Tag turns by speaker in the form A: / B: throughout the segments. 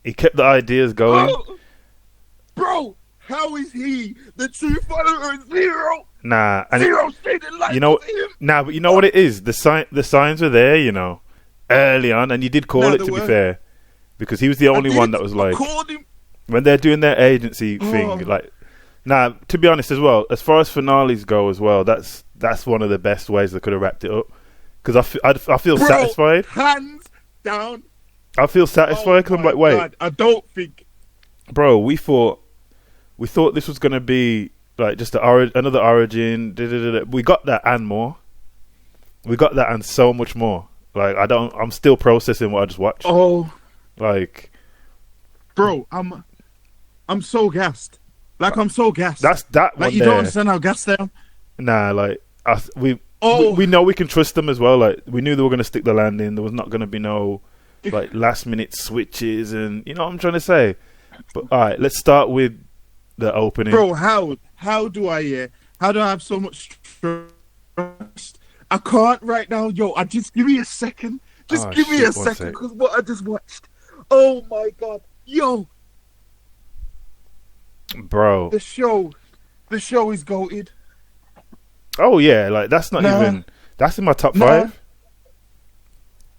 A: He kept the ideas going.
B: Bro, how is he the true follower of Zero?
A: Nah, and
B: Zero stayed in life
A: you know,
B: with him.
A: nah, but you know what it is. The signs were there, you know, early on, and you did call
B: No,
A: it
B: they
A: to be
B: weren't.
A: fair, because he was the only one that was
B: I
A: like
B: called him.
A: when they're doing their agency thing, like. Nah, to be honest as well, as far as finales go as well, that's one of the best ways they could have wrapped it up. Because I feel
B: Bro,
A: satisfied.
B: hands down.
A: I feel satisfied because I'm like, wait,
B: God, I don't think.
A: bro, we thought this was gonna be like just another origin. We got that and more. We got that and so much more. Like I'm still processing what I just watched.
B: Oh,
A: Like,
B: bro, I'm so gassed. Like I'm so gassed.
A: that's that
B: like
A: one
B: you
A: there.
B: don't understand how gassed I am.
A: Nah, like we
B: Oh,
A: know we can trust them as well. Like we knew they were gonna stick the landing. There was not gonna be no like last minute switches, and you know what I'm trying to say. But all right, let's start with the opening.
B: bro, how do I have so much trust? I can't right now, yo. Just give me a second. Just
A: Oh,
B: give me
A: shit,
B: a
A: one
B: second,
A: sec.
B: because what I just watched. Oh my god, yo,
A: Bro.
B: the show is goated.
A: Oh yeah, like that's not even that's in my top
B: Nah.
A: 5.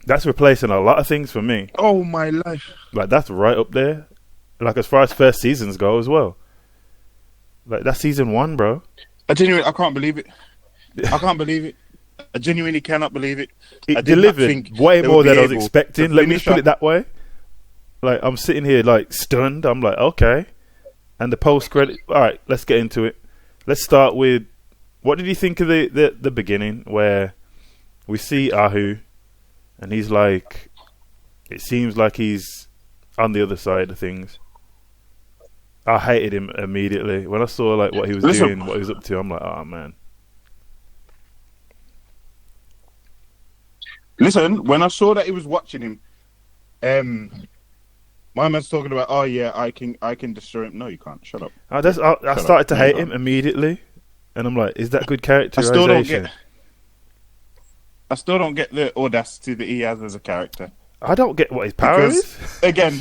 A: That's replacing a lot of things for me.
B: Oh my life.
A: Like that's right up there. Like as far as first seasons go as well. Like that's season 1, bro.
B: I can't believe it. I can't believe it. I genuinely cannot believe it. I
A: It
B: did not
A: delivered
B: think
A: way
B: they
A: more
B: would
A: than
B: be
A: I was
B: able
A: expecting.
B: to
A: Let me
B: finish
A: just put
B: up.
A: it that way. Like I'm sitting here like stunned. I'm like, okay. And the post credit. All right, let's get into it. Let's start with what did you think of the beginning where we see Ahu and he's like, it seems like he's on the other side of things. I hated him immediately when I saw like what he was
B: Listen.
A: doing, what he was up to. I'm like, oh man.
B: Listen, when I saw that he was watching him, my man's talking about, oh yeah, I can destroy him. No, you can't. Shut up.
A: I
B: Shut
A: started to
B: up.
A: hate
B: No,
A: him immediately, and I'm like, is that good characterization?
B: I still don't get the audacity that he has as a character.
A: I don't get what his power
B: Because
A: is.
B: again,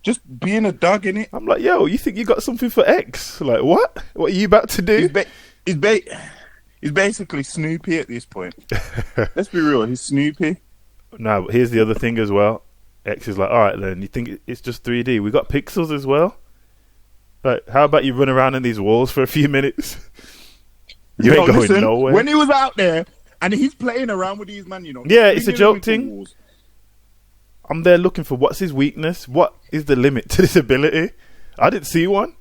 B: just being a dog in it.
A: I'm like, yo, you think you got something for X? Like, what? What are you about to do?
B: He's basically Snoopy at this point. Let's be real, he's Snoopy.
A: No, but here's the other thing as well. X is like, all right, then you think it's just 3D? We got pixels as well. Like, how about you run around in these walls for a few minutes? You ain't going
B: listen,
A: nowhere.
B: When he was out there and he's playing around with these man,
A: Yeah, it's a
B: swinging
A: joke
B: with the
A: thing.
B: walls.
A: I'm there looking for what's his weakness. What is the limit to this ability? I didn't see one.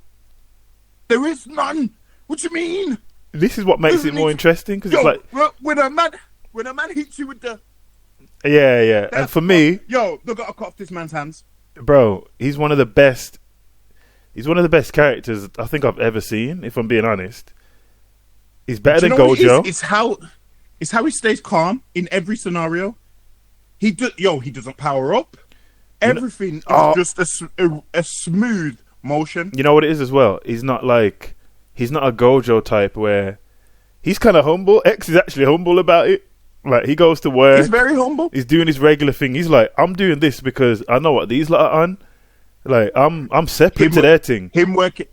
B: There is none. What you mean?
A: This is what makes it more interesting because it's like,
B: when a man hits you with the
A: yeah. And for me,
B: they gotta cut off this man's hands.
A: bro, he's one of the best. He's one of the best characters I think I've ever seen. If I'm being honest, he's better than Gojo.
B: It's how he stays calm in every scenario. He doesn't power up. Everything is just a smooth motion.
A: You know what it is as well? He's not a Gojo type where he's kind of humble. X is actually humble about it. Like he goes to work.
B: He's very humble.
A: He's doing his regular thing. He's like, I'm doing this because I know what these lot are on. Like I'm separate to their thing.
B: Him working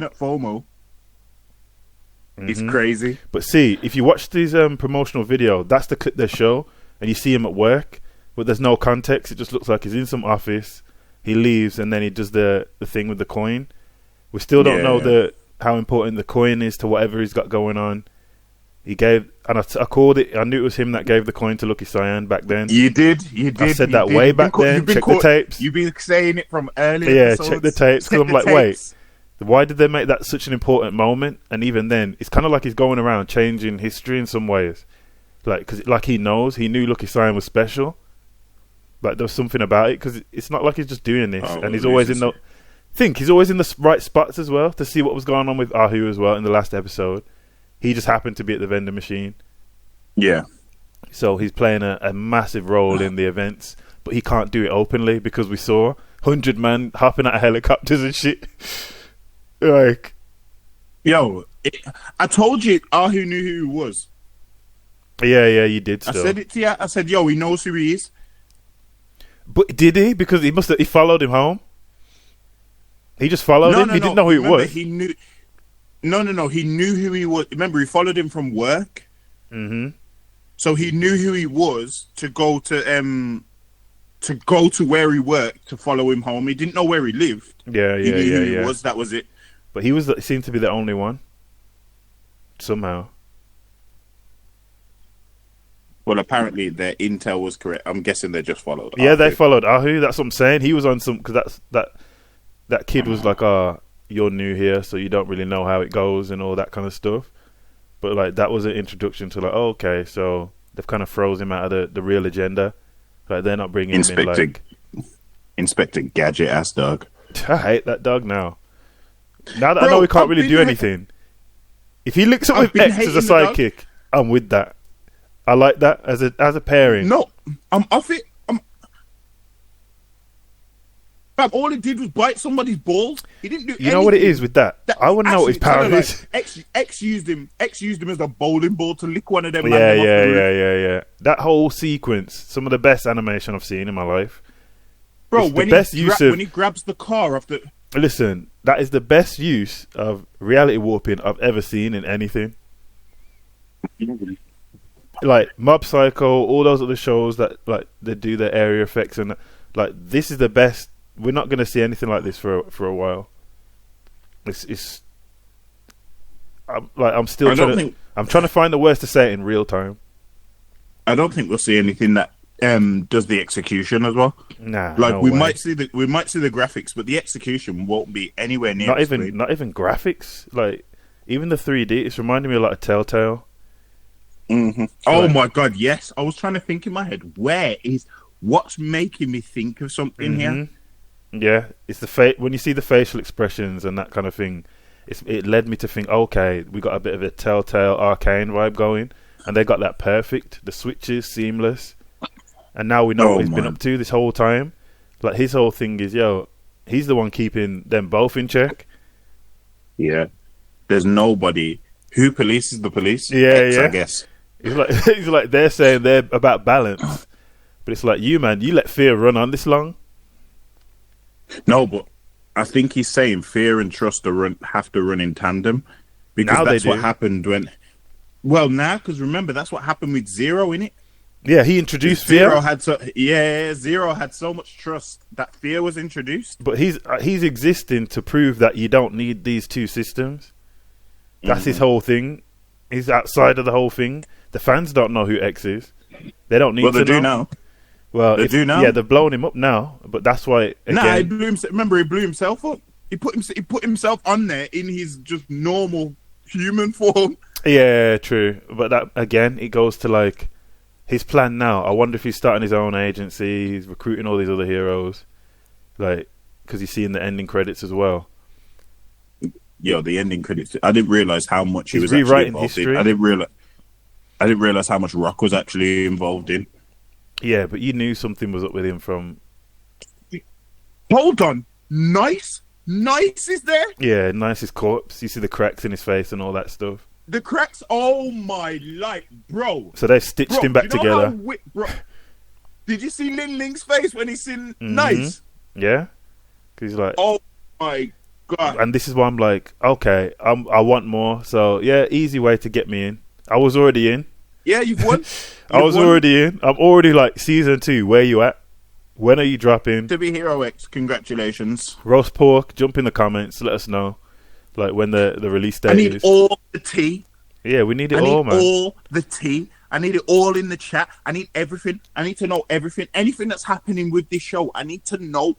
B: at FOMO. He's crazy.
A: But see, if you watch these promotional video, that's the clip they show, and you see him at work, but there's no context. It just looks like he's in some office. He leaves, and then he does the thing with the coin. We still don't know how important the coin is to whatever he's got going on. He gave, and I called it. I knew it was him that gave the coin to Lucky Cyan back then.
B: You did.
A: I said that way back then. Check the tapes.
B: You've been saying it from earlier.
A: Yeah,
B: episodes.
A: check the tapes. Because I'm like, wait, why did they make that such an important moment? And even then, it's kind of like he's going around changing history in some ways. Like, because like he knew Lucky Cyan was special. Like there was something about it because it's not like he's just doing this, and he's always in the. He's always in the right spots as well to see what was going on with Ahu as well in the last episode. He just happened to be at the vending machine.
B: Yeah.
A: So he's playing a massive role in the events, but he can't do it openly because we saw 100 men hopping out of helicopters and shit. Like,
B: I told you Ahu knew who he was.
A: Yeah, you did still.
B: I said it to you. I said, he knows who he is.
A: But did he? Because he followed him home. He just followed him. He didn't know who it was.
B: He knew. No. He knew who he was. Remember, he followed him from work.
A: Mm-hmm.
B: So he knew who he was to go to where he worked to follow him home. He didn't know where he lived.
A: Yeah.
B: He knew who he was. That was it.
A: But he seemed to be the only one. Somehow.
B: Well, apparently their intel was correct. I'm guessing they just followed.
A: Yeah,
B: Ahu.
A: they followed Ahu. That's what I'm saying. He was on some because that kid was like, you're new here, so you don't really know how it goes and all that kind of stuff. But like that was an introduction to like, okay, so they've kind of froze him out of the real agenda. Like they're not bringing him in like
B: Inspector Gadget ass dog.
A: I hate that dog now. Now that I know he can't really do anything. If he links up with X as a sidekick, I'm with that. I like that as a pairing.
B: No, I'm off it. Fam, all he did was bite somebody's balls. He didn't do anything.
A: You know what it is with that? I want to know what his power is.
B: X used him as a bowling ball to lick one of them.
A: Yeah. That whole sequence, some of the best animation I've seen in my life.
B: Bro, when he grabs the car off the...
A: Listen, that is the best use of reality warping I've ever seen in anything. Like Mob Psycho, all those other shows that like they do their area effects and like this is the best. We're not going to see anything like this for a while. I'm trying to find the words to say it in real time.
B: I don't think we'll see anything that does the execution as well.
A: Nah,
B: like
A: no
B: we
A: way.
B: might see the graphics, but the execution won't be anywhere near.
A: Not even graphics. Like even the 3D, it's reminding me a lot of Telltale.
B: Mm-hmm. Oh my god, yes! I was trying to think in my head, what's making me think of something here?
A: Yeah, it's the when you see the facial expressions and that kind of thing. It led me to think, okay, we got a bit of a Telltale Arcane vibe going, and they got that perfect. The switches seamless, and now we know what he's been up to this whole time. Like his whole thing is, he's the one keeping them both in check.
B: Yeah, there's nobody who polices the police.
A: Yeah.
B: I guess.
A: He's like they're saying they're about balance, but it's like you let fear run on this long.
B: No, but I think he's saying fear and trust have to run in tandem because
A: now
B: that's what happened when. Well, now because remember that's what happened with Zero, innit?
A: Yeah, he introduced fear.
B: Zero had so much trust that fear was introduced.
A: But he's existing to prove that you don't need these two systems. That's his whole thing. He's outside of the whole thing. The fans don't know who X is. They don't need to know.
B: Well, they do now.
A: Well,
B: they do now.
A: Yeah, they've blown him up now. But that's why. Again,
B: he blew himself. Remember, he blew himself up. He put himself on there in his just normal human form.
A: Yeah, true. But that again, it goes to like his plan now. I wonder if he's starting his own agency. He's recruiting all these other heroes, like because he's seeing the ending credits as well.
B: Yo, the ending credits. I didn't realize how much he was
A: rewriting
B: actually involved
A: history.
B: in. I didn't realize how much Rock was actually involved in.
A: Yeah, but you knew something was up with him from.
B: Hold on, Nice is there?
A: Yeah, Nice's corpse. You see the cracks in his face and all that stuff.
B: The cracks. Oh my life, bro!
A: So they stitched him back together.
B: Bro, did you see Lin Ling's face when he's seen Nice?
A: Yeah, because he's like,
B: oh my god!
A: And this is why I'm like, okay, I want more. So yeah, easy way to get me in. I was already in.
B: Yeah, you've won.
A: Already in. I'm already like season 2. Where you at? When are you dropping?
B: To be Hero X, congratulations.
A: Roast pork. Jump in the comments. Let us know, like when the release date is.
B: I need all the tea.
A: Yeah, we need it all, man.
B: All the tea. I need it all in the chat. I need everything. I need to know everything. Anything that's happening with this show, I need to know.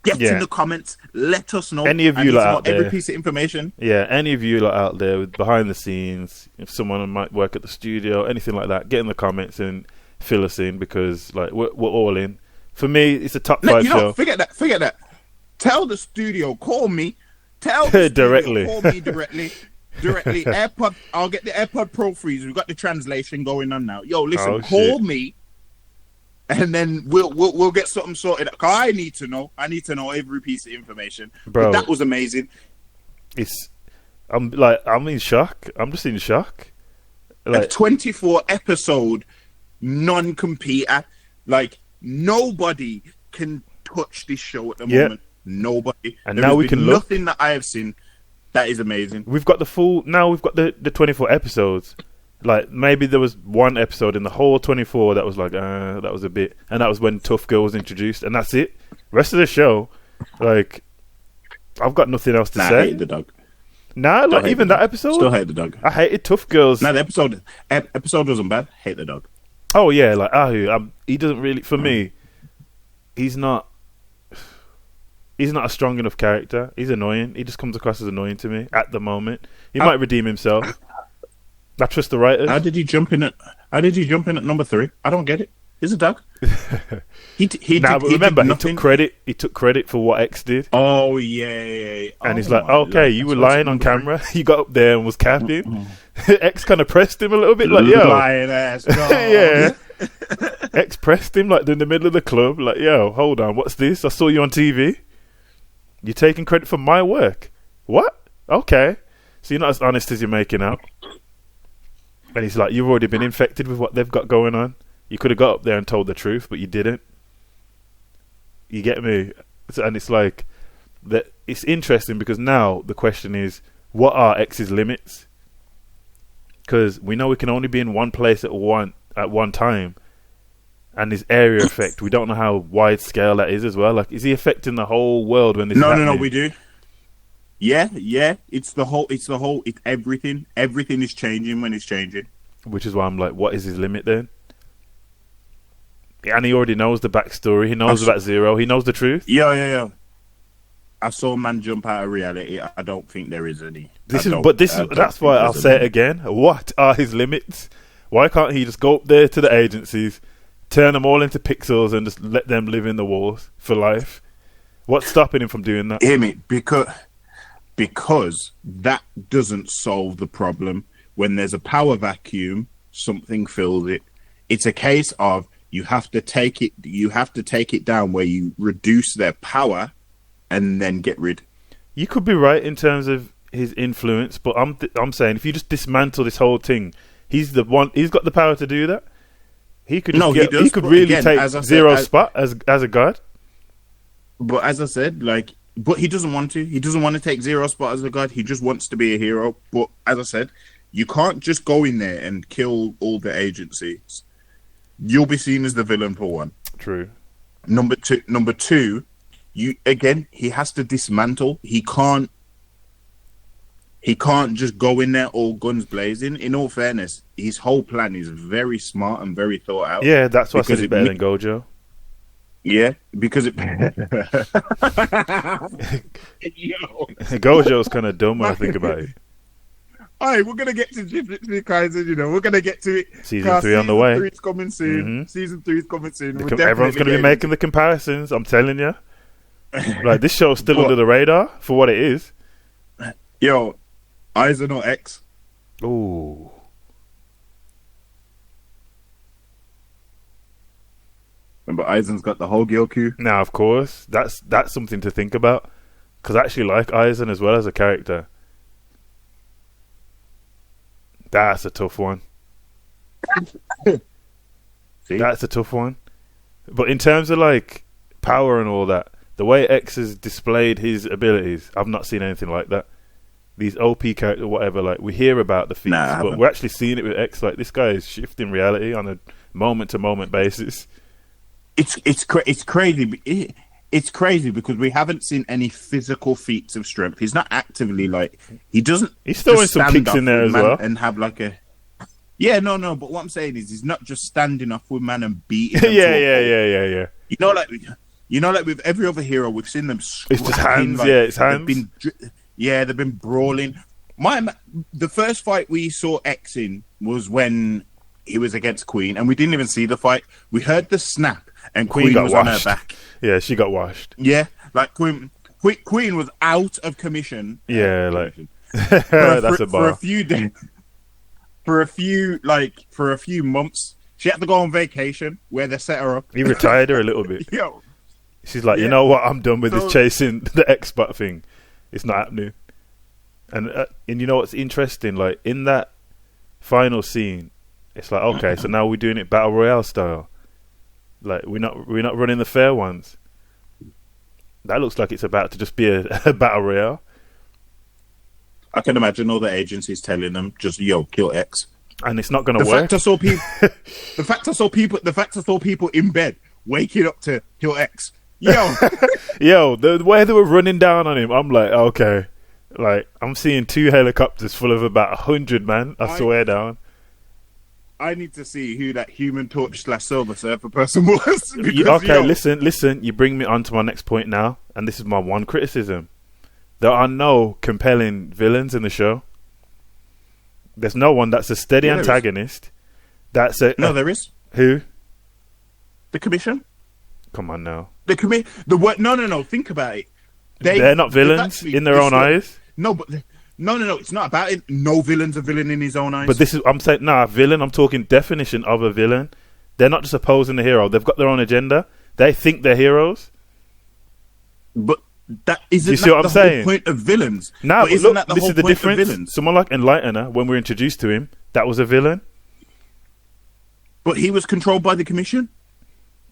B: Get in the comments. Let us know.
A: Any of you out there,
B: every piece of information.
A: Yeah, any of you out there with behind the scenes, if someone might work at the studio, anything like that, get in the comments and fill us in because like we're all in. For me, it's a top 5 show.
B: Forget that. Tell the studio, call me. Tell the
A: directly.
B: Studio, call me directly. AirPod. I'll get the AirPod Pro freeze. We've got the translation going on now. Yo, listen, call me. And then we'll get something sorted. I need to know. I need to know every piece of information.
A: Bro,
B: but that was amazing.
A: I'm in shock. I'm just in shock.
B: Like, a 24 episode non-competer Like nobody can touch this show at the moment. Nobody.
A: And now we can look.
B: Nothing that I have seen that is amazing.
A: We've got the 24 episodes. Like, maybe there was one episode in the whole 24 that was like, that was a bit, and that was when Tough Girl was introduced, and that's it. Rest of the show, like, I've got nothing else to say.
B: I hate the dog.
A: Nah, like, even that episode.
B: Still hate the dog.
A: I hated Tough Girls.
B: Nah, the episode wasn't bad. Hate the dog.
A: Oh yeah, like Ahu, he doesn't really. For me, he's not a strong enough character. He's annoying. He just comes across as annoying to me at the moment. He might redeem himself. I trust the writers.
B: How did he jump in at number 3? I don't get it. He's a dog.
A: But remember, he took credit. He took credit for what X did.
B: Oh yeah.
A: And he's like, okay, you were lying on camera. You got up there and was capping. X kind of pressed him a little bit, like, yo,
B: lying ass.
A: Yeah. X pressed him like in the middle of the club, like, yo, hold on, what's this? I saw you on TV. You're taking credit for my work. What? Okay. So you're not as honest as you're making out. And he's like, you've already been infected with what they've got going on. You could have got up there and told the truth, but you didn't. You get me? And it's like, that. It's interesting because now the question is, what are X's limits? Because we know we can only be in one place at one time. And his area effect, we don't know how wide scale that is as well. Like, is he affecting the whole world when this is happening?
B: No, we do. Yeah. It's everything. Everything is changing when it's changing.
A: Which is why I'm like, what is his limit then? And he already knows the backstory. He knows about Zero. He knows the truth.
B: Yeah. I saw a man jump out of reality. I don't think there is any. That's
A: why I'll say it again. What are his limits? Why can't he just go up there to the agencies, turn them all into pixels, and just let them live in the walls for life? What's stopping him from doing that?
B: Hear me, because that doesn't solve the problem. When there's a power vacuum, something fills it. It's a case of you have to take it down where you reduce their power and then get rid.
A: You could be right in terms of his influence, but I'm saying if you just dismantle this whole thing, he's the one. He's got the power to do that. He could. He could really take Zero's spot as a god.
B: But as I said, but he doesn't want to. He doesn't want to take Zero's spot as a god. He just wants to be a hero. But as I said, you can't just go in there and kill all the agencies. You'll be seen as the villain for one.
A: True.
B: Number two, he has to dismantle. He can't just go in there all guns blazing. In all fairness, his whole plan is very smart and very thought out.
A: Yeah, that's why I said it's better than Gojo.
B: Yeah, because it.
A: Gojo's kind of dumb when I think about it.
B: Alright, we're gonna get to Jujutsu Kaisen. We're gonna get to it.
A: Season 3 on the way.
B: Season 3 is coming soon. Mm-hmm. Season 3 is coming soon.
A: Everyone's gonna be making the comparisons. I'm telling you. Like, this show's still under the radar for what it is.
B: Yo, Aizen or X?
A: Ooh.
B: Remember, Aizen's got the whole Gyoku.
A: Now, of course, that's something to think about. Because I actually like Aizen as well as a character. That's a tough one.
B: See?
A: That's a tough one. But in terms of, like, power and all that, the way X has displayed his abilities, I've not seen anything like that. These OP characters, whatever, like, we hear about the feats, but we're actually seeing it with X. Like, this guy is shifting reality on a moment-to-moment basis.
B: It's crazy. It's crazy because we haven't seen any physical feats of strength. He's not actively he doesn't.
A: He's throwing some kicks in there as well,
B: and have like a. Yeah, no. But what I'm saying is, he's not just standing off with man and beating. Them
A: yeah.
B: You know, like with every other hero, we've seen them.
A: It's just hands. It's hands.
B: They've been brawling. The first fight we saw X in was when he was against Queen, and we didn't even see the fight. We heard the snap, and Queen was washed on her back.
A: Yeah, she got washed.
B: Yeah, like Queen was out of commission.
A: Yeah, that's a bar.
B: For a few days, for a few months, she had to go on vacation where they set her up.
A: He retired her a little bit.
B: Yo,
A: she's like, you know what? I'm done with this chasing the X-Bot thing. It's not happening. And you know what's interesting? Like, in that final scene, it's like, okay, so now we're doing it Battle Royale style. Like we're not running the fair ones. That looks like it's about to just be a battle royale.
B: I can imagine all the agencies telling them, just kill X.
A: And it's not going to work.
B: The fact I saw people in bed waking up to kill X.
A: Yo, the way they were running down on him, I'm like, okay. Like, I'm seeing 2 helicopters full of about 100 man. I swear down.
B: I need to see who that Human Torch / Silver Surfer person was.
A: Listen. You bring me on to my next point now, and this is my one criticism. There are no compelling villains in the show. There's no one that's a steady antagonist.
B: There is.
A: Who?
B: The Commission.
A: Come on now.
B: No. Think about it.
A: They're not villains in their own eyes.
B: No, but no. It's not about it. No villain's a villain in his own eyes.
A: But I'm saying, villain. I'm talking definition of a villain. They're not just opposing the hero. They've got their own agenda. They think they're heroes.
B: But that isn't
A: you see what I'm saying?
B: Whole point of villains.
A: But look, this is the difference. Someone like Enlightener, when we're introduced to him, that was a villain.
B: But he was controlled by the Commission.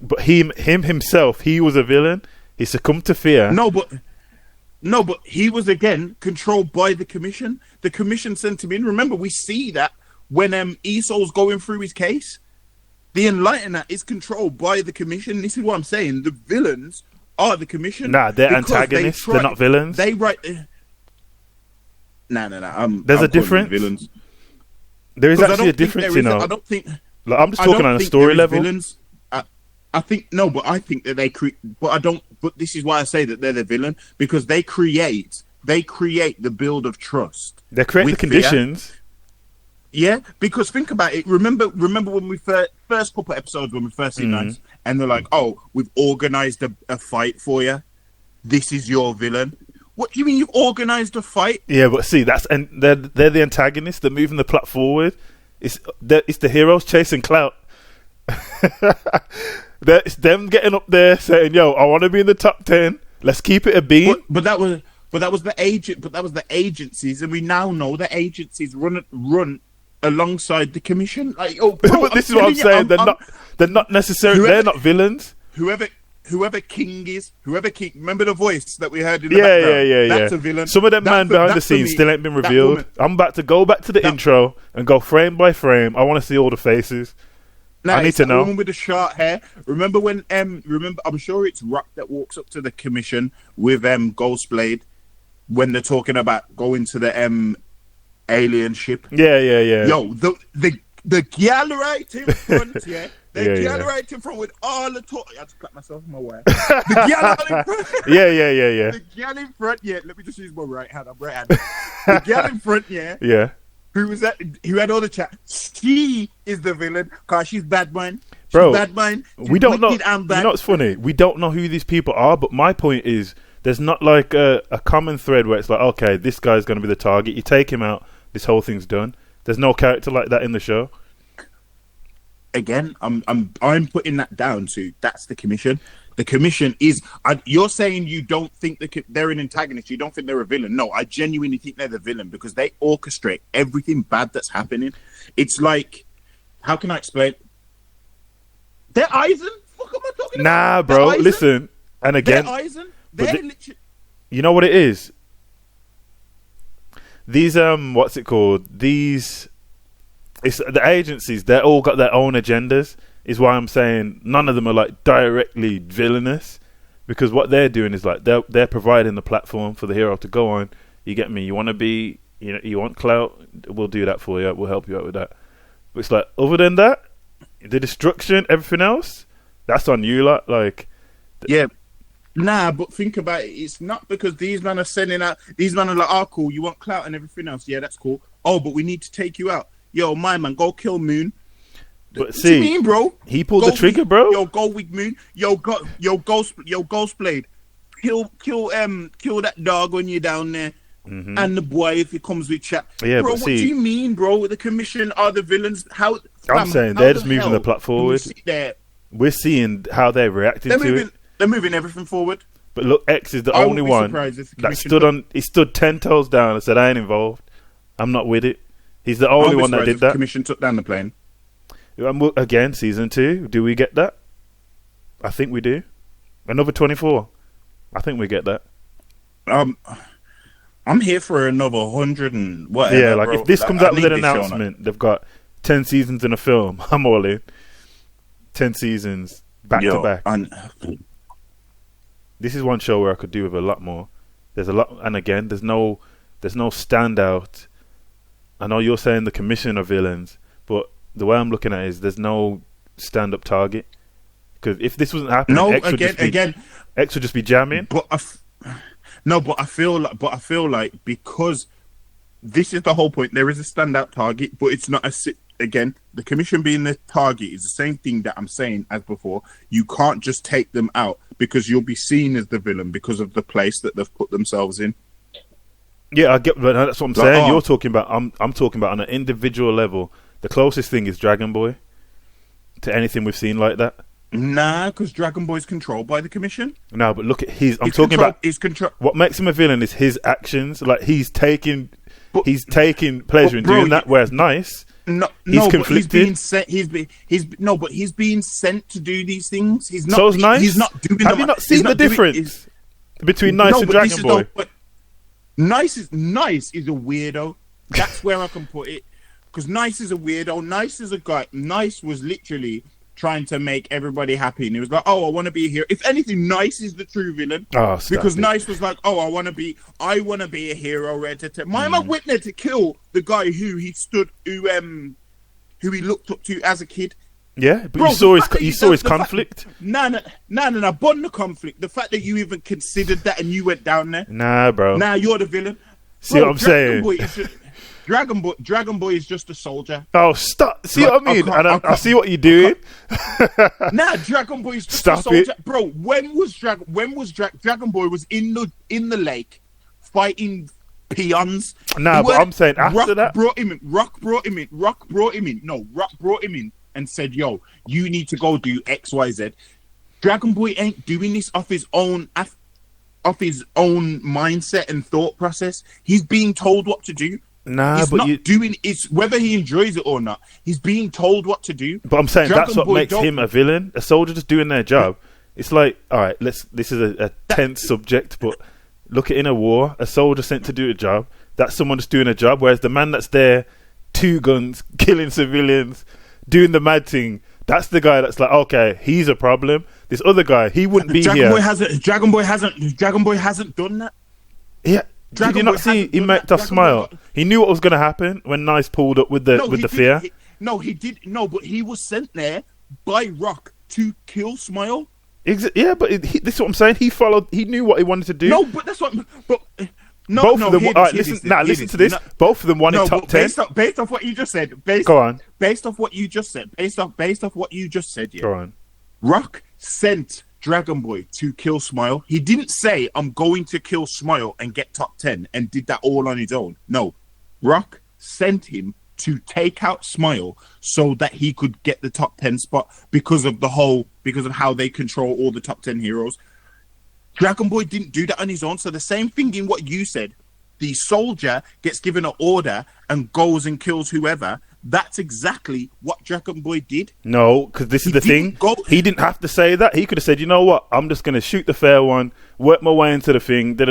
A: But him himself, he was a villain. He succumbed to fear.
B: No, but he was again controlled by the Commission. The Commission sent him in. Remember, we see that when Esau's going through his case. The Enlightener is controlled by the Commission. This is what I'm saying. The villains are the Commission.
A: Nah, they're antagonists. They're not villains.
B: They write. Nah.
A: There's a difference.
B: Villains.
A: There is actually a difference,
B: I don't think.
A: Like, I'm just talking on a story level.
B: Villains. I think but I think that they create. But I don't. But this is why I say that they're the villain, because they create the build of trust.
A: They create the conditions.
B: Fear. Yeah, because think about it. Remember when we first couple episodes when we first see Knights, and they're like, "Oh, we've organized a fight for you. This is your villain." What do you mean you've organized a fight?
A: Yeah, but see, they're the antagonists. They're moving the plot forward. It's the heroes chasing clout. It's them getting up there saying, "Yo, I want to be in the top 10. Let's keep it a beam."
B: But that was the agent. But that was the agencies, and we now know the agencies run alongside the Commission. Like,
A: but this is what I'm saying. They're not necessarily. They're not villains.
B: Whoever King is, remember the voice that we heard in the background?
A: Yeah.
B: That's a villain.
A: Some of them man behind the scenes still ain't been revealed. I'm about to go back to the intro and go frame by frame. I want to see all the faces.
B: Now,
A: I need to know.
B: Woman with the short hair. Remember when? I'm sure it's Rock that walks up to the Commission with Ghostblade when they're talking about going to the alien ship.
A: Yeah.
B: Yo, the gal right in front, yeah. The gal right in front with all the talk. I just clap myself in my way. The gal in front.
A: Yeah.
B: The gal in front, yeah. Let me just use my right hand. I'm right-handed. The gal in front, yeah.
A: Yeah.
B: Who had all the chat. She is the villain because she's bad man.
A: Bro,
B: bad man.
A: We don't know. You know what's funny? We don't know who these people are, but my point is there's not like a common thread where it's like, okay, this guy's going to be the target. You take him out, this whole thing's done. There's no character like that in the show.
B: Again, I'm putting that down to that's the Commission. The Commission is. You're saying you don't think they're an antagonist. You don't think they're a villain. No, I genuinely think they're the villain because they orchestrate everything bad that's happening. It's like, how can I explain? They're Eisen. What am I talking about?
A: Nah, bro. Listen, and again,
B: they're Eisen. They're literally.
A: You know what it is? These what's it called? It's the agencies. They all got their own agendas. Is why I'm saying none of them are like directly villainous, because what they're doing is like they're providing the platform for the hero to go on. You get me? You want to be, you want clout? We'll do that for you. We'll help you out with that. But it's like, other than that, the destruction, everything else, that's on you. Like,
B: yeah. Nah, but think about it. It's not because these men are sending out. These men are like, "Oh, cool. You want clout and everything else? Yeah, that's cool. Oh, but we need to take you out. Yo, my man, go kill Moon."
A: But
B: what
A: see,
B: do you mean, bro?
A: He pulled the trigger, bro.
B: Yo, go with Moon. Ghostblade. Kill that dog when you're down there. Mm-hmm. And the boy, if he comes with chat.
A: Yeah,
B: bro,
A: but
B: what do you mean, bro? The Commission are the villains.
A: I'm saying they're just moving the plot forward. We're seeing how they're reacting to it.
B: They're moving everything forward.
A: But look, X is the only one that stood 10 toes down and said, "I ain't involved. I'm not with it." He's the only one that did that.
B: The Commission took down the plane.
A: Again, season 2. Do we get that? I think we do. Another 24. I think we get that.
B: I'm here for another 100 and whatever.
A: Yeah, like
B: bro.
A: if this comes out with an announcement, they've got 10 seasons in a film. I'm all in. 10 seasons back to back. This is one show where I could do with a lot more. There's a lot, and again, there's no standout. I know you're saying the commission are villains, but the way I'm looking at it is there's no stand-up target. Because if this wasn't happening, X would just be jamming.
B: But I feel like because this is the whole point. There is a standout target, but it's not again. The commission being the target is the same thing that I'm saying as before. You can't just take them out because you'll be seen as the villain because of the place that they've put themselves in.
A: Yeah, I get, but that's what I'm saying. You're talking about. I'm talking about on an individual level. The closest thing is Dragon Boy to anything we've seen like that.
B: Nah, because Dragon Boy's controlled by the commission.
A: No, but look at his. I'm talking about his control. What makes him a villain is his actions. Like he's taking pleasure in doing that. Whereas Nice, he's conflicted.
B: But he's being sent to do these things. He's not.
A: So is Nice.
B: He's not doing.
A: Have you not seen the difference between Nice and Dragon Boy?
B: Nice is a weirdo. That's where I can put it. Because Nice is a weirdo. Nice is a guy. Nice was literally trying to make everybody happy, and he was like, "Oh, I want to be a hero." If anything, Nice is the true villain. Because Nice was like, "Oh, I want to be a hero." My man went there to kill the guy who he looked up to as a kid.
A: Yeah, but you saw his conflict.
B: Nah. Bun the conflict. The fact that you even considered that and you went down there.
A: Nah, bro.
B: Nah, you're the villain.
A: See what I'm saying?
B: Dragon Boy is just a soldier.
A: Oh, stop! See what I mean? I see what you're doing.
B: Nah, Dragon Boy is just a soldier, bro. When was Dragon Boy was in the lake fighting peons?
A: Nah, but I'm saying after that,
B: Rock brought him in. No, Rock brought him in and said, "Yo, you need to go do X, Y, Z." Dragon Boy ain't doing this off his own mindset and thought process. He's being told what to do.
A: Nah,
B: he's
A: but
B: not doing it's whether he enjoys it or not. He's being told what to do.
A: But I'm saying that's what makes him a villain. A soldier just doing their job. It's like, all right, this is a tense subject, but look at in a war, a soldier sent to do a job. That's someone just doing a job. Whereas the man that's there, 2 guns, killing civilians, doing the mad thing. That's the guy that's like, okay, he's a problem. This other guy, he wouldn't be here.
B: Dragon Boy hasn't done that.
A: Yeah. Did you not see he made a smile? He knew what was going to happen when Nice pulled up with the fear.
B: He did. No, but he was sent there by Rock to kill Smile.
A: Yeah, but this is what I'm saying. He followed. He knew what he wanted to do.
B: No, but that's what. But
A: both of them. All right, listen to this. Both of them wanted top 10.
B: Based off what you just said.
A: Go on.
B: Based off what you just said. Based off what you just said. Yeah.
A: Go on.
B: Rock sent Dragon Boy to kill Smile. He didn't say, "I'm going to kill Smile and get top 10," and did that all on his own. No, Rock sent him to take out Smile so that he could get the top 10 spot because of how they control all the top 10 heroes. Dragon Boy didn't do that on his own. So the same thing in what you said. The soldier gets given an order and goes and kills whoever. That's exactly what Dragon Boy did.
A: No, because this is the thing. He didn't have to say that. He could have said, "You know what? I'm just going to shoot the fair one, work my way into the thing, But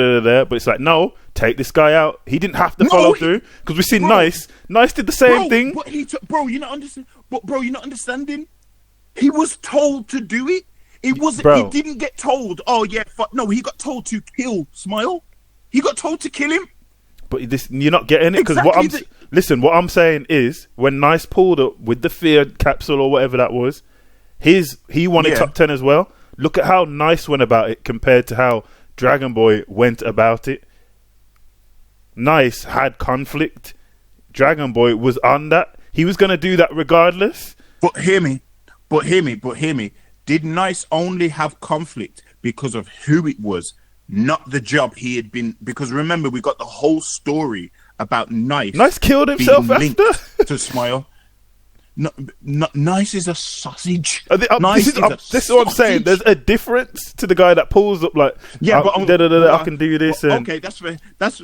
A: it's like, no, take this guy out. He didn't have to follow through because we've seen Nice. Nice did the same thing.
B: But you're not understanding. You're not understanding. He was told to do it. He didn't get told. Oh yeah, no. He got told to kill Smile. He got told to kill him.
A: But you're not getting it because what I'm saying is when Nice pulled up with the fear capsule or whatever that was, he wanted top 10 as well. Look at how Nice went about it compared to how Dragon Boy went about it. Nice had conflict. Dragon Boy was on that. He was going to do that regardless.
B: But hear me. Did Nice only have conflict because of who it was? Not the job he had been, because remember we got the whole story about Nice.
A: Nice killed himself after
B: to Smile. Nice is a sausage.
A: This is what I'm saying. There's a difference to the guy that pulls up like, I can do this.
B: Okay, that's fair. That's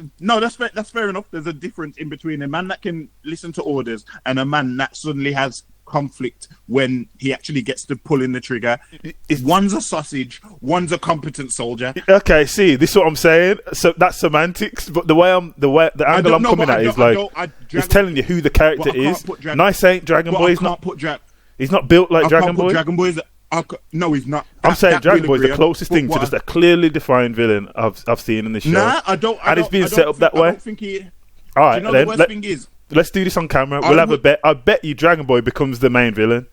B: fair enough. There's a difference in between a man that can listen to orders and a man that suddenly has conflict when he actually gets to pull in the trigger. One's a sausage, one's a competent soldier.
A: Okay, see, this is what I'm saying. So that's semantics, but the angle I'm coming at is like it's telling you who the character is. Nice ain't Dragon Boy. He's not built like Dragon Boy.
B: Dragon Boy is no, he's not.
A: I'm saying Dragon Boy is the closest thing to just a clearly defined villain I've seen in this show.
B: Nah, I don't.
A: And it's being set up that way.
B: I don't think he.
A: All right,
B: then. The worst thing is,
A: let's do this on camera. We'll have a bet. I bet you Dragon Boy becomes the main villain.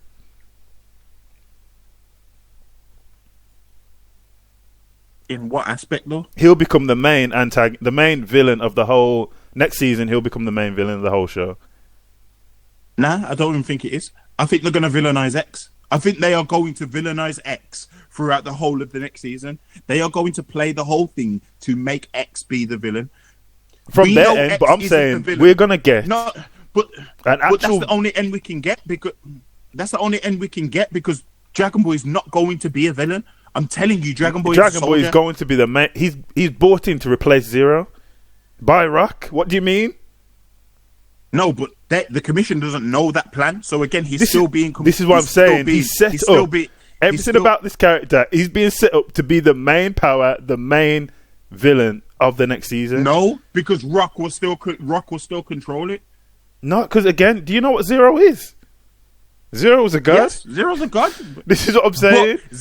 B: In what aspect, though?
A: He'll become the main the main villain of the whole next season. He'll become the main villain of the whole show.
B: Nah, I don't even think it is. I think they're going to villainize X. I think they are going to villainize X throughout the whole of the next season. They are going to play the whole thing to make X be the villain.
A: From their end, X, but I'm saying we're going to get
B: but that's the only end we can get because Dragon Boy is not going to be a villain. I'm telling you, Dragon Boy
A: is going to be the main. He's brought in to replace Zero by Rock. What do you mean?
B: No, but the commission doesn't know that plan. So again, this is
A: what I'm saying. He's set up. Everything about this character, he's being set up to be the main power, the main villain of the next season.
B: No, because Rock will still control it.
A: No, because again, do you know what Zero is? Zero's a god.
B: Yes, Zero's a god.
A: This is what I'm saying.
B: But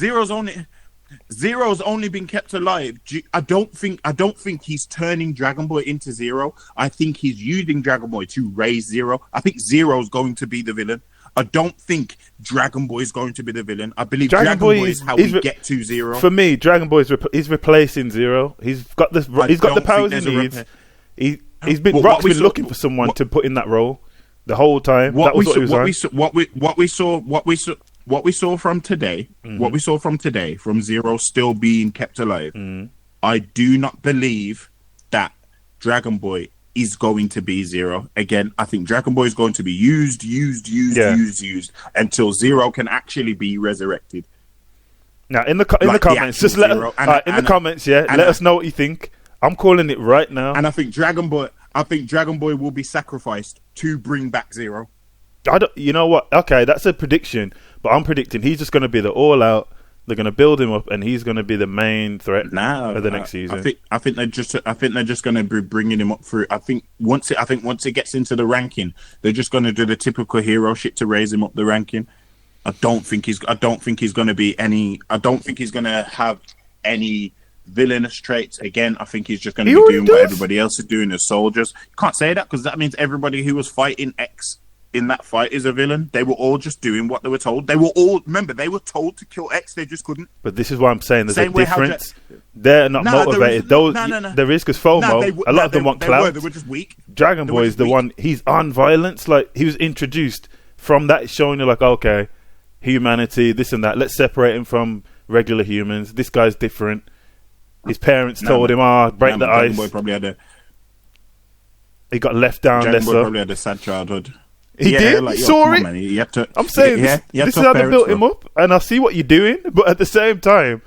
B: Zero's only been kept alive. I don't think he's turning Dragon Boy into Zero. I think he's using Dragon Boy to raise Zero. I think Zero's going to be the villain. I don't think Dragon Boy is going to be the villain. I believe Dragon Boy is how we get to Zero.
A: For me, Dragon Boy is replacing Zero. He's got the powers he needs. He's been looking for someone to put in that role the whole time. What we saw from today, from Zero still being kept alive, I do not believe that Dragon Boy is going to be Zero. Again, I think Dragon Boy is going to be used until Zero can actually be resurrected. Now, in the comments, just let us know what you think. I'm calling it right now.
B: And I think Dragon Boy will be sacrificed to bring back Zero.
A: You know what? Okay, that's a prediction, but I'm predicting he's just going to be the all-out. They're going to build him up, and he's going to be the main threat of the next season.
B: I think they're just going to be bringing him up through. I think once it gets into the ranking, they're just going to do the typical hero shit to raise him up the ranking. I don't think he's going to be any. I don't think he's going to have any villainous traits. Again, I think he's just going to be doing what everybody else is doing as soldiers. You can't say that because that means everybody who was fighting X in that fight is a villain. They were all just doing what they were told. They were told to kill X. They just couldn't.
A: But this is why I'm saying there's a difference. They're not motivated. There is because FOMO. A lot of them want clout.
B: They were just weak.
A: Dragon Boy is the one. He's on violence. Like he was introduced from that, showing you like, okay, humanity, this and that. Let's separate him from regular humans. This guy's different. His parents told him, break the ice.
B: Boy probably had
A: he got left down.
B: Dragon Boy probably had a sad childhood.
A: He did. Like, saw it. I'm saying this is how they built him up, and I see what you're doing. But at the same time,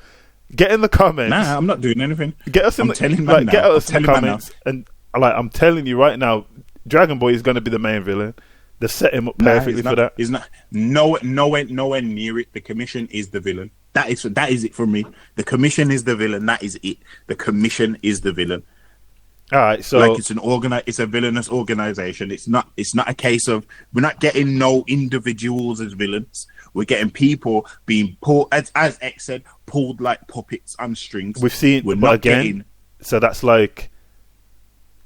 A: get in the comments.
B: Nah, I'm not doing anything.
A: Get us in the comments, and I'm telling you right now, Dragon Boy is going to be the main villain. They set him up perfectly for that.
B: He's not. Nowhere near it. The commission is the villain. That is it for me. The commission is the villain. That is it. The commission is the villain.
A: All right, so
B: like it's a villainous organization. It's not a case of we're not getting no individuals as villains. We're getting people being pulled, as X said, pulled like puppets on strings.
A: We've seen, so that's like,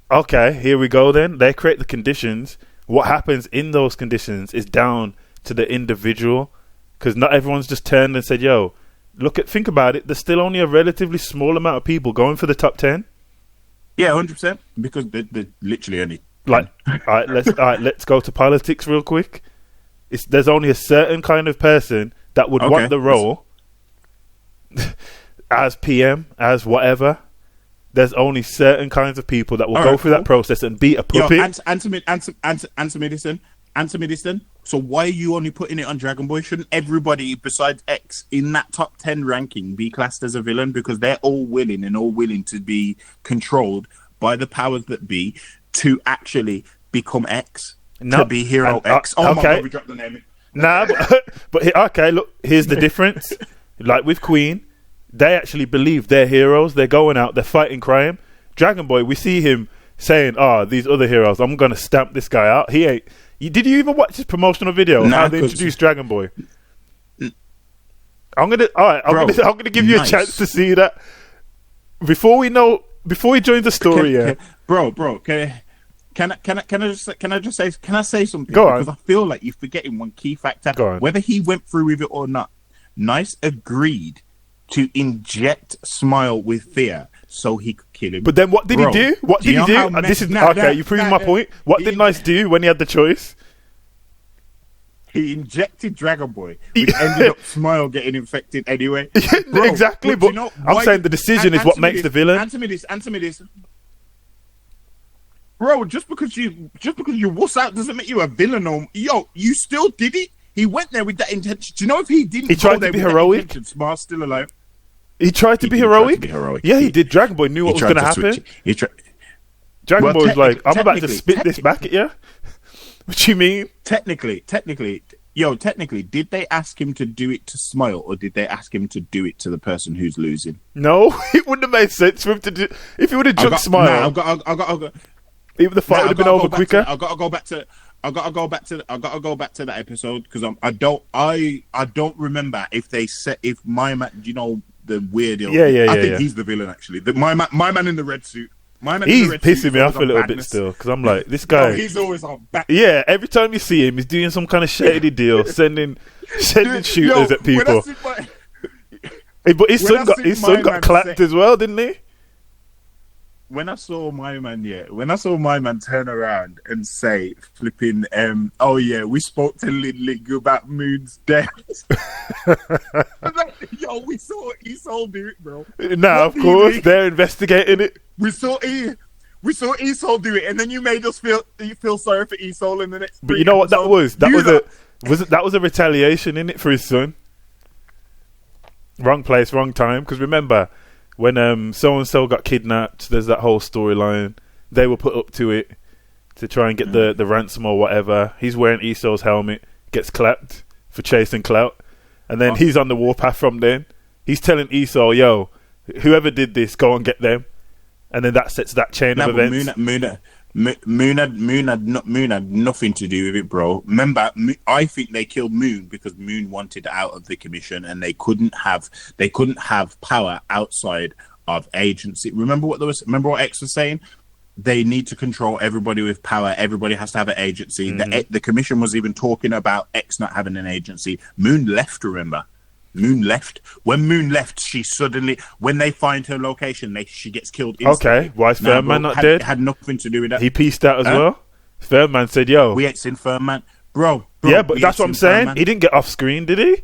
A: okay, here we go. Then they create the conditions. What happens in those conditions is down to the individual, because not everyone's just turned and said, "Yo, think about it. There's still only a relatively small amount of people going for the top 10."
B: Yeah, 100%. Because they're literally only
A: all right. Let's go to politics real quick. There's only a certain kind of person that would want the role as PM, as whatever. There's only certain kinds of people that will go through that process and beat a puppet.
B: Answer me. So why are you only putting it on Dragon Boy? Shouldn't everybody besides X in that top 10 ranking be classed as a villain? Because they're all willing to be controlled by the powers that be to actually become X, to be Hero X.
A: Okay.
B: My God, we dropped the name.
A: Nah, okay, look, here's the difference. Like with Queen, they actually believe they're heroes. They're going out, they're fighting crime. Dragon Boy, we see him saying, these other heroes, I'm going to stamp this guy out. He ain't. Did you even watch his promotional video? How they introduced Dragon Boy? I'm gonna give you a chance to see that. Before he joins the story,
B: bro, can I say something?
A: Go on.
B: Because I feel like you're forgetting one key factor.
A: Go on.
B: Whether he went through with it or not, Nice agreed to inject Smile with fear so he could kill him.
A: But then what did he do? What did he do? You proved my point. What did Nice do when he had the choice?
B: He injected Dragon Boy, which ended up Smile getting infected anyway. Bro,
A: exactly, but I'm saying the decision is what makes the villain.
B: Answer me this. Bro, just because you wuss out doesn't make you a villain. Yo, you still did it. He went there with that intention. Do you know if he didn't?
A: He tried to be heroic.
B: Smile's still alive.
A: He tried to be heroic. Yeah, he did. Dragon Boy knew what was going to happen. Dragon Boy was like, "I'm about to spit this back at you." What you mean?
B: Technically, did they ask him to do it to Smile, or did they ask him to do it to the person who's losing?
A: No, it wouldn't have made sense for him to do. If he would have jumped Smile, even the fight would have been over quicker.
B: I gotta go back to that episode because I don't remember if my man, you know, the weird. I think he's the villain actually. My man in the red suit.
A: He's pissing me off a little bit still because I'm like, this guy.
B: He's always on back.
A: Yeah, every time you see him, he's doing some kind of shady deal, sending shooters at people. But his son got clapped as well, didn't he?
B: When I saw my man turn around and say, flipping, oh yeah, we spoke to Lin about Moon's death. Like, yo, we saw Esol do it, bro.
A: Nah, of course, they're investigating it.
B: We saw Esol do it, and then you made us feel sorry for Esol in the next.
A: But you know what that was? That was a retaliation in it for his son. Wrong place, wrong time. Because remember, when so and so got kidnapped, there's that whole storyline. They were put up to it to try and get the ransom or whatever. He's wearing Esol's helmet, gets clapped for chasing clout, and then he's on the warpath from then. He's telling Esol, "Yo, whoever did this, go and get them." And then that sets that chain of events.
B: Moon had nothing to do with it, bro. Remember, I think they killed Moon because Moon wanted out of the commission, and they couldn't have power outside of agency. Remember what X was saying? They need to control everybody with power. Everybody has to have an agency. The commission was even talking about X not having an agency. Moon left. Remember? Moon left. When Moon left, she suddenly, when they find her location, she gets killed instantly.
A: Okay, why is Firman not dead?
B: Had nothing to do with that.
A: He pieced out as well. Firman said, "Yo,
B: we ain't seen Firman, bro."
A: Yeah, but that's what I'm saying. Firman. He didn't get off screen, did he?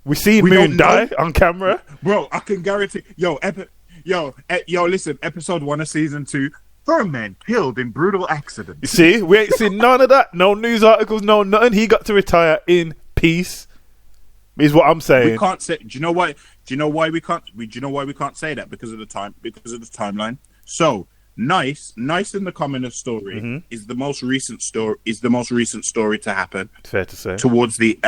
A: We see Moon die on camera,
B: bro. I can guarantee. Listen, episode 1 of season 2. Firman killed in brutal accident.
A: You see, we ain't seen none of that. No news articles, no nothing. He got to retire in peace. Is what I'm saying.
B: We can't say. Do you know why we can't say that? Because of the timeline. So nice in the Commoner story is the most recent story to happen.
A: Fair to say.
B: Towards the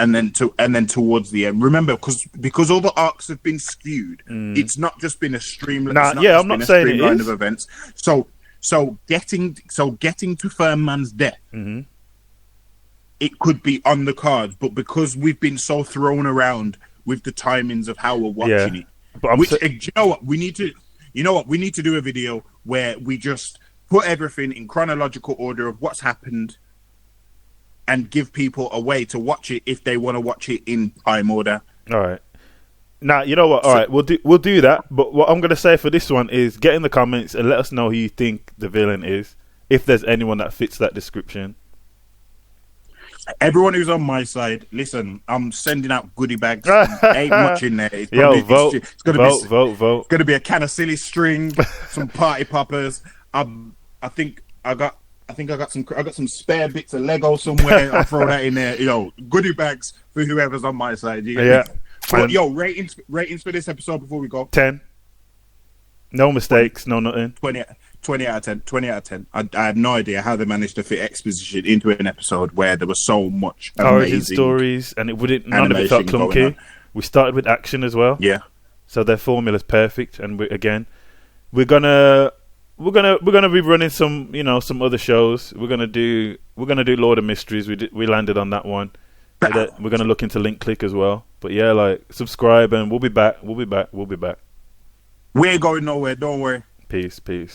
B: towards the end. Remember, because all the arcs have been skewed. It's not just been a streamline.
A: I'm not saying it is.
B: Of events. So getting to Firman's death. It could be on the cards, but because we've been so thrown around with the timings of how we're watching it,
A: but
B: you know what we need to do a video where we just put everything in chronological order of what's happened, and give people a way to watch it if they want to watch it in time order.
A: All right. Now you know what? All right, we'll do that. But what I'm gonna say for this one is get in the comments and let us know who you think the villain is, if there's anyone that fits that description.
B: Everyone who's on my side, listen, I'm sending out goodie bags. Ain't much in there. It's
A: vote.
B: It's gonna be a can of silly string, some party poppers. I think I got some spare bits of Lego somewhere. I'll throw that in there. Goodie bags for whoever's on my side. But, ratings for this episode before we go.
A: 10. No mistakes, no nothing.
B: 20. 20 out of 10. 20 out of 10. I have no idea how they managed to fit exposition into an episode where there was so much
A: origin stories, and none of it felt clunky. We started with action as well.
B: Yeah.
A: So their formula's perfect, and we're gonna be running some other shows. We're gonna do Lord of Mysteries. We landed on that one. We're gonna look into Link Click as well. But yeah, like, subscribe, and we'll be back. We ain't
B: going nowhere. Don't worry.
A: Peace.